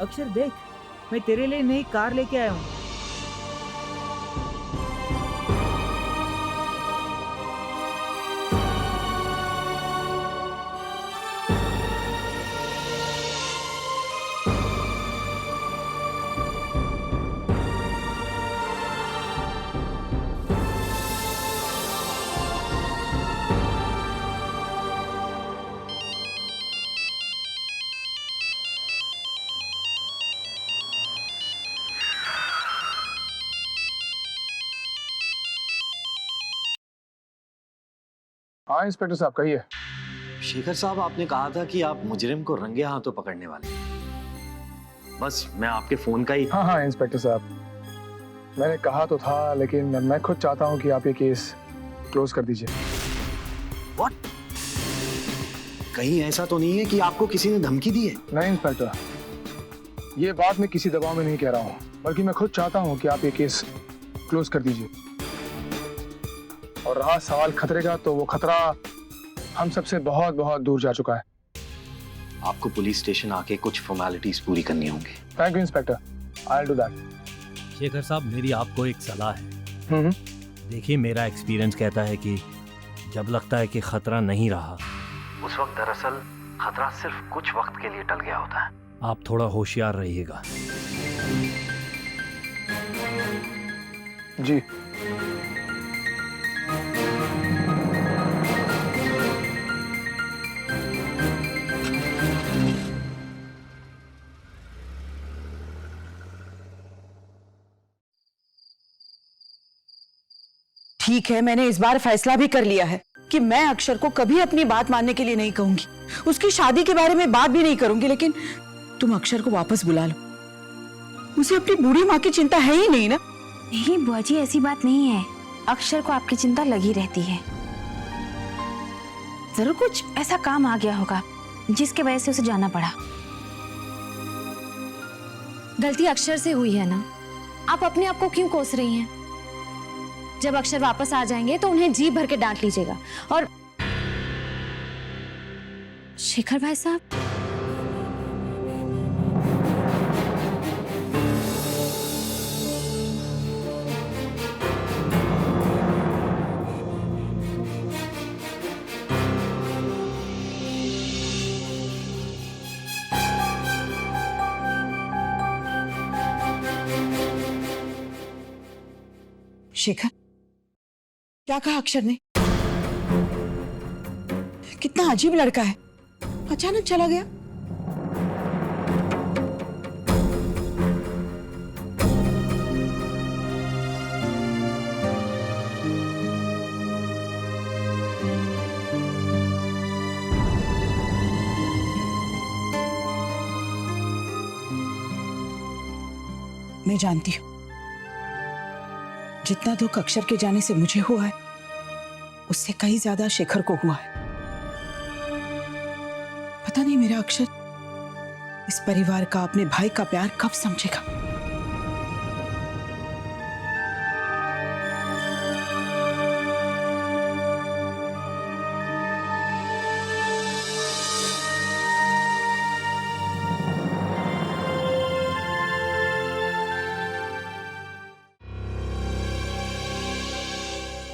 अक्षर देख, मैं तेरे लिए नई कार लेके आया हूँ। हाँ इंस्पेक्टर साहब कहिए। शेखर साहब, आपने कहा था कि आप मुजरिम को रंगे हाथों पकड़ने वाले हैं। बस मैं आपके फोन का ही। हाँ इंस्पेक्टर साहब, मैंने कहा तो था, लेकिन मैं खुद चाहता हूँ कि आप ये केस क्लोज कर दीजिए। व्हाट? कहीं ऐसा तो नहीं है कि आपको किसी ने धमकी दी है? नहीं इंस्पेक्टर, ये बात मैं किसी दबाव में नहीं कह रहा हूँ, बल्कि मैं खुद चाहता हूँ कि आप ये केस क्लोज कर दीजिए। और रहा सवाल खतरे का, तो वो खतरा हम सबसे बहुत बहुत दूर जा चुका है। आपको पुलिस स्टेशन आके कुछ फॉर्मेलिटीज पूरी करनी होंगी। Thank you inspector, I will do that. Shekhar साहब, मेरी आपको एक सलाह है। देखिए, मेरा एक्सपीरियंस कहता है कि जब लगता है कि खतरा नहीं रहा, उस वक्त दरअसल खतरा सिर्फ कुछ वक्त के लिए टल गया होता है। आप थोड़ा होशियार रहिएगा। जी। ठीक है, मैंने इस बार फैसला भी कर लिया है कि मैं अक्षर को कभी अपनी बात मानने के लिए नहीं कहूंगी, उसकी शादी के बारे में बात भी नहीं करूंगी। लेकिन तुम अक्षर को वापस बुला लो, उसे अपनी बूढ़ी माँ की चिंता है ही नहीं ना। नहीं बुआ जी, ऐसी बात नहीं है। अक्षर को आपकी चिंता लगी रहती है। जरूर कुछ ऐसा काम आ गया होगा जिसके वजह से उसे जाना पड़ा। गलती अक्षर से हुई है ना, आप अपने आप को क्यों कोस रही हैं? जब अक्षर वापस आ जाएंगे तो उन्हें जी भर के डांट लीजिएगा। और शेखर भाई साहब, शेखर, क्या कहा अक्षर ने? कितना अजीब लड़का है, अचानक चला गया। मैं जानती हूं, जितना दुख अक्षर के जाने से मुझे हुआ है, उससे कहीं ज्यादा शेखर को हुआ है। पता नहीं मेरा अक्षर इस परिवार का, अपने भाई का प्यार कब समझेगा।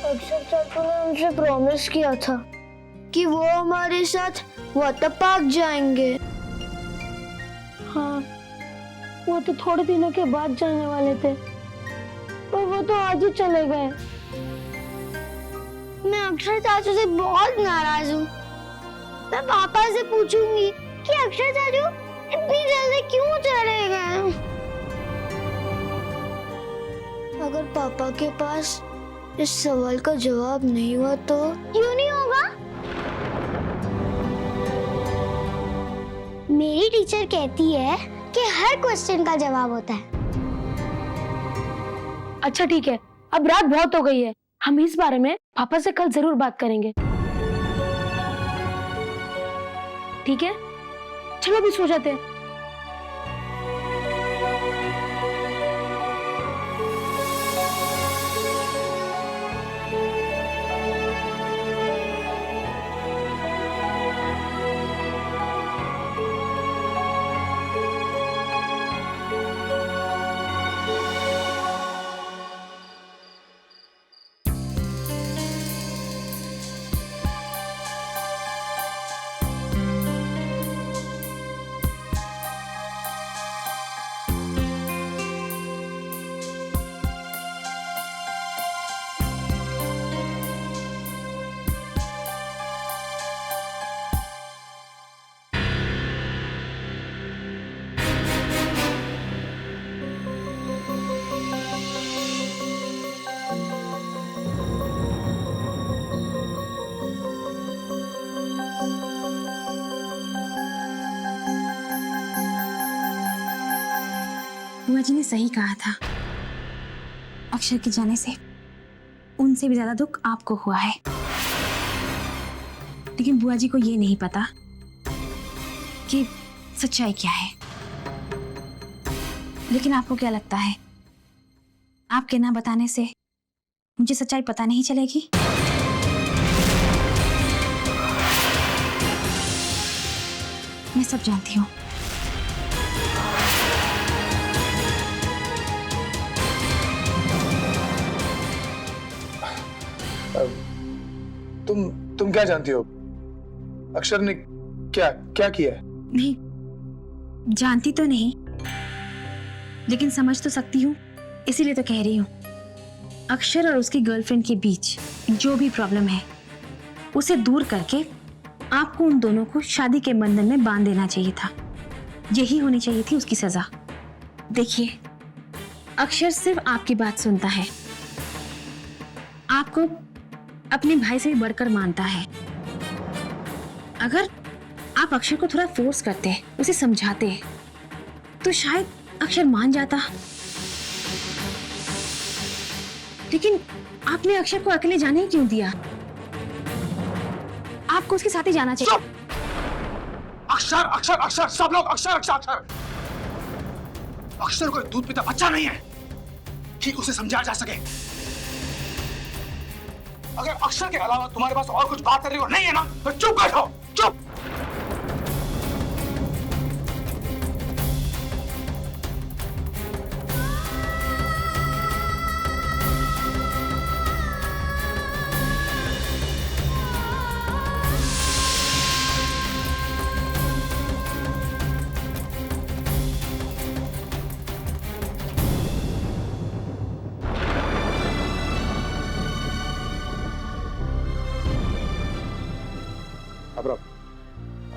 अक्षर चाचू ने हमसे प्रॉमिस किया था कि वो हमारे साथ वाटर पार्क जाएंगे। हाँ, वो तो थोड़े दिनों के बाद जाने वाले थे, पर वो तो आज ही चले गए। मैं अक्षर चाचू से बहुत नाराज हूँ। मैं पापा से पूछूंगी कि अक्षर चाचू इतनी जल्दी क्यों चले गए। अगर पापा के पास इस सवाल का जवाब नहीं हुआ तो क्यों नहीं होगा? मेरी टीचर कहती है कि हर क्वेश्चन का जवाब होता है। अच्छा ठीक है, अब रात बहुत हो गई है, हम इस बारे में पापा से कल जरूर बात करेंगे। ठीक है, चलो अभी सो जाते हैं। जी ने सही कहा था, अक्षर के जाने से उनसे भी ज्यादा दुख आपको हुआ है। लेकिन बुआ जी को ये नहीं पता कि सच्चाई क्या है। लेकिन आपको क्या लगता है, आपके ना बताने से मुझे सच्चाई पता नहीं चलेगी? मैं सब जानती हूँ। तुम क्या जानती हो? अक्षर ने क्या क्या किया है? नहीं, जानती तो नहीं, लेकिन समझ तो सकती हूँ, इसीलिए तो कह रही हूँ। अक्षर और उसकी गर्लफ्रेंड के बीच जो भी प्रॉब्लम है उसे दूर करके आपको उन दोनों को शादी के बंधन में बांध देना चाहिए था। यही होनी चाहिए थी उसकी सजा। देखिए, अक्षर सिर्फ आपकी बात सुनता है, आपको अपने भाई से भी बढ़कर मानता है। अगर आप अक्षर को थोड़ा फोर्स करते, उसे समझाते, तो शायद अक्षर मान जाता। लेकिन आपने अक्षर को अकेले जाने ही क्यों दिया? आपको उसके साथ ही जाना चाहिए। अक्षर अक्षर अक्षर, सब लोग अक्षर अक्षर अक्षर। अक्षर कोई दूध पीता बच्चा नहीं है कि उसे समझाया जा सके। अगर अक्षर के अलावा तुम्हारे पास और कुछ बात करने को नहीं है ना, तो चुप बैठो, चुप।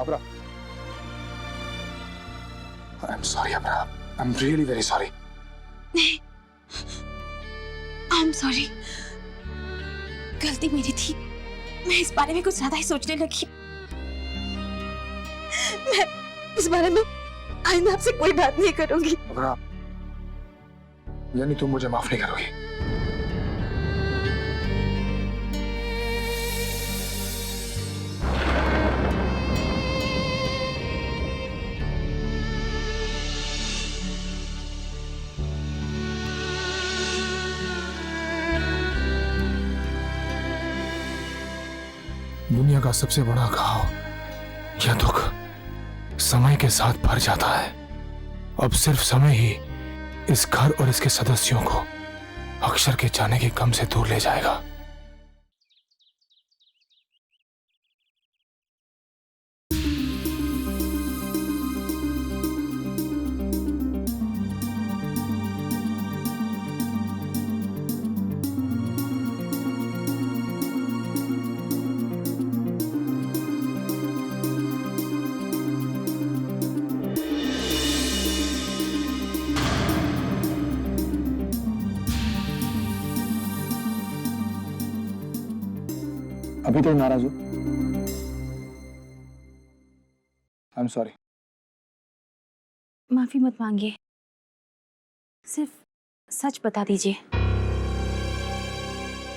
Abra, I'm sorry, Abra. I'm really very sorry. I'm sorry. गलती मेरी थी। मैं इस बारे में कुछ ज्यादा ही सोचने लगी। मैं इस बारे में आइंदा आपसे कोई बात नहीं करूंगी। Abra, यानी तुम मुझे माफ नहीं करोगी? दुनिया का सबसे बड़ा घाव या दुख समय के साथ भर जाता है। अब सिर्फ समय ही इस घर और इसके सदस्यों को अक्षर के जाने के गम से दूर ले जाएगा। अभी तो नाराज हो? I am sorry. माफी मत मांगिए, सिर्फ सच बता दीजिए।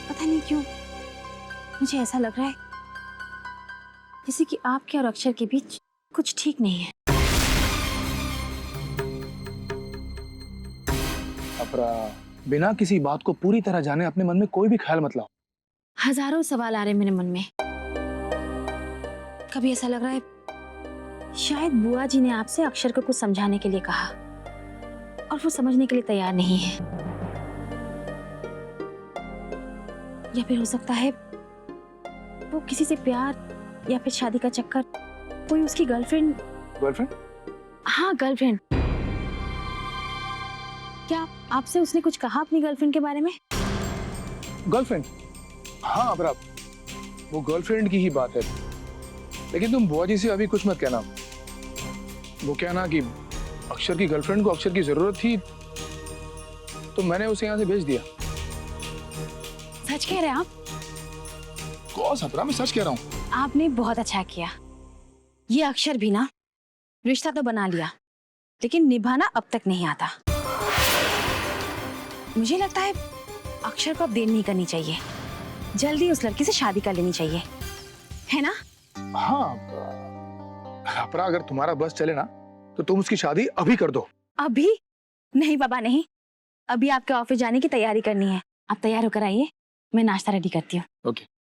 पता नहीं क्यों मुझे ऐसा लग रहा है जैसे कि आपके और अक्षर के बीच कुछ ठीक नहीं है। अपरा, बिना किसी बात को पूरी तरह जाने अपने मन में कोई भी ख्याल मत लाओ। हजारों सवाल आ रहे मेरे मन में। कभी ऐसा लग रहा है शायद बुआ जी ने आपसे अक्षर को कुछ समझाने के लिए कहा और वो समझने के लिए तैयार नहीं है। या फिर हो सकता है वो किसी से प्यार या फिर शादी का चक्कर, कोई उसकी गर्लफ्रेंड। गर्लफ्रेंड? हाँ, गर्लफ्रेंड। क्या आपसे उसने कुछ कहा अपनी गर्लफ्रेंड के बारे में? गर्लफ्रेंड? हाँ अपरा, वो गर्लफ्रेंड की ही बात है। लेकिन तुम बुआ जी से अभी कुछ मत कहना। वो कहना कि अक्षर की गर्लफ्रेंड को अक्षर की जरूरत थी तो मैंने उसे यहाँ से भेज दिया। सच कह रहे हैं आप? कौन अपरा, मैं सच कह रहा हूँ। आपने बहुत अच्छा किया। ये अक्षर भी ना रिश्ता तो बना लिया, लेकिन निभाना अब तक नहीं आता। मुझे लगता है अक्षर को अब देर नहीं करनी चाहिए, जल्दी उस लड़की से शादी कर लेनी चाहिए, है ना? हाँ अपरा, अगर तुम्हारा बस चले ना तो तुम उसकी शादी अभी कर दो। अभी नहीं बाबा, नहीं, अभी आपके ऑफिस जाने की तैयारी करनी है। आप तैयार होकर आइए, मैं नाश्ता रेडी करती हूँ। ओके।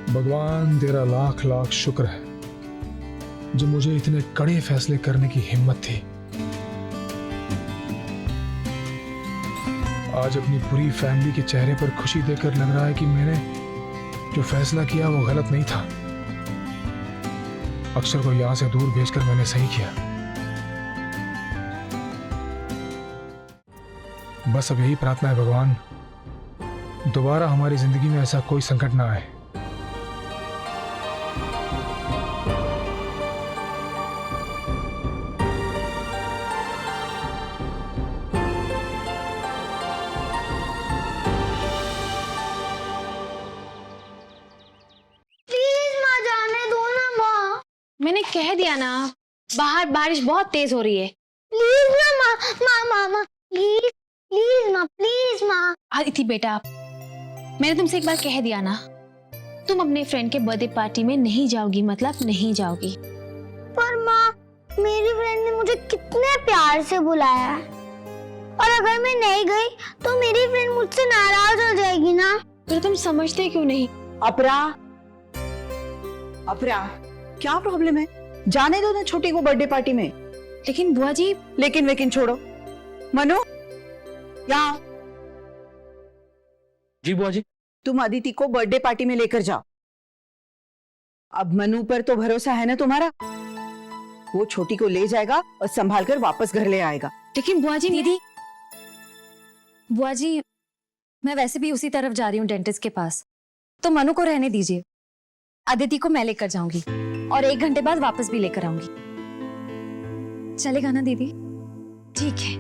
भगवान तेरा लाख लाख शुक्र है जो मुझे इतने कड़े फैसले करने की हिम्मत थी। आज अपनी पूरी फैमिली के चेहरे पर खुशी देखकर लग रहा है कि मैंने जो फैसला किया वो गलत नहीं था। अक्षर को यहां से दूर भेजकर मैंने सही किया। बस अब यही प्रार्थना है भगवान, दोबारा हमारी जिंदगी में ऐसा कोई संकट ना आए। मैंने कह दिया ना, बाहर बारिश बहुत तेज हो रही है। प्लीज ना माँ, प्लीज प्लीज माँ, प्लीज माँ। आदिति बेटा, मैंने तुमसे एक बार कह दिया ना, तुम अपने फ्रेंड के बर्थडे पार्टी में नहीं जाओगी, मतलब नहीं जाओगी। पर माँ, मेरी फ्रेंड ने मुझे कितने प्यार से बुलाया है, और अगर मैं नहीं गई तो मेरी फ्रेंड मुझसे नाराज हो जाएगी ना। फिर तुम समझते क्यों नहीं? अपरा, क्या प्रॉब्लम है? जाने दो ना छोटी को बर्थडे पार्टी में। लेकिन बुआ जी। लेकिन छोड़ो। मनु, यहाँ जी बुआ जी। तुम अदिति को बर्थडे पार्टी में लेकर जाओ। अब मनु पर तो भरोसा है ना तुम्हारा, वो छोटी को ले जाएगा और संभाल कर वापस घर ले आएगा। लेकिन बुआ जी, दीदी, बुआ जी, मैं वैसे भी उसी तरफ जा रही हूँ डेंटिस्ट के पास, तो मनु को रहने दीजिए। अदिति को मैं लेकर जाऊंगी और 1 घंटे बाद वापस भी लेकर आऊंगी। चलेगा ना दीदी? ठीक है।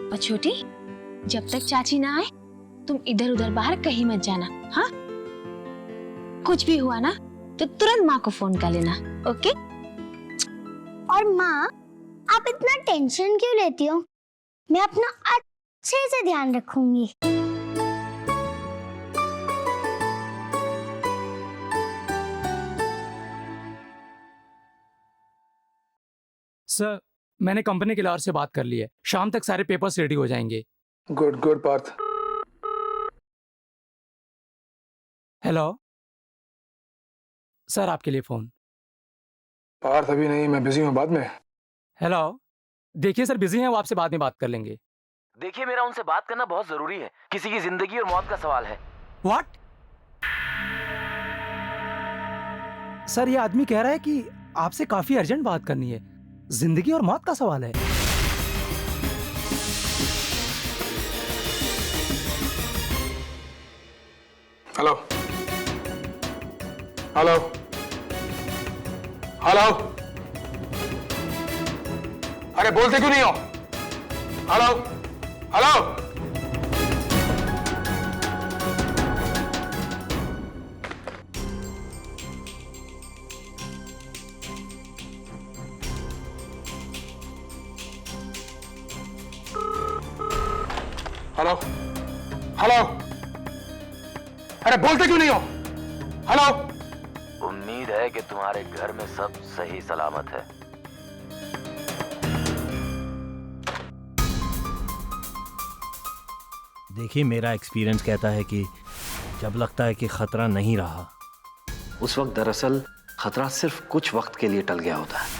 और छोटी, जब तक चाची ना आए तुम इधर उधर बाहर कहीं मत जाना, हाँ? कुछ भी हुआ ना तो तुरंत माँ को फोन कर लेना, ओके? और माँ, आप इतना टेंशन क्यों लेती हो? मैं अपना अच्छे से ध्यान रखूंगी। सर, मैंने कंपनी के लॉयर से बात कर ली है, शाम तक सारे पेपर्स रेडी हो जाएंगे। गुड पार्थ। हेलो सर, आपके लिए फोन। पार्थ अभी नहीं, मैं बिजी हूँ, बाद में। हेलो, देखिए सर बिजी हैं, वो आपसे बाद में बात कर लेंगे। देखिए, मेरा उनसे बात करना बहुत जरूरी है, किसी की जिंदगी और मौत का सवाल है। व्हाट? सर, ये आदमी कह रहा है कि आपसे काफी अर्जेंट बात करनी है, जिंदगी और मौत का सवाल है। हेलो हेलो हेलो अरे बोलते क्यों नहीं हो? Hello hello. Hello hello. अरे बोलते क्यों नहीं हो? हेलो। उम्मीद है कि तुम्हारे घर में सब सही सलामत है। देखिए मेरा एक्सपीरियंस कहता है कि जब लगता है कि खतरा नहीं रहा, उस वक्त दरअसल खतरा सिर्फ कुछ वक्त के लिए टल गया होता है।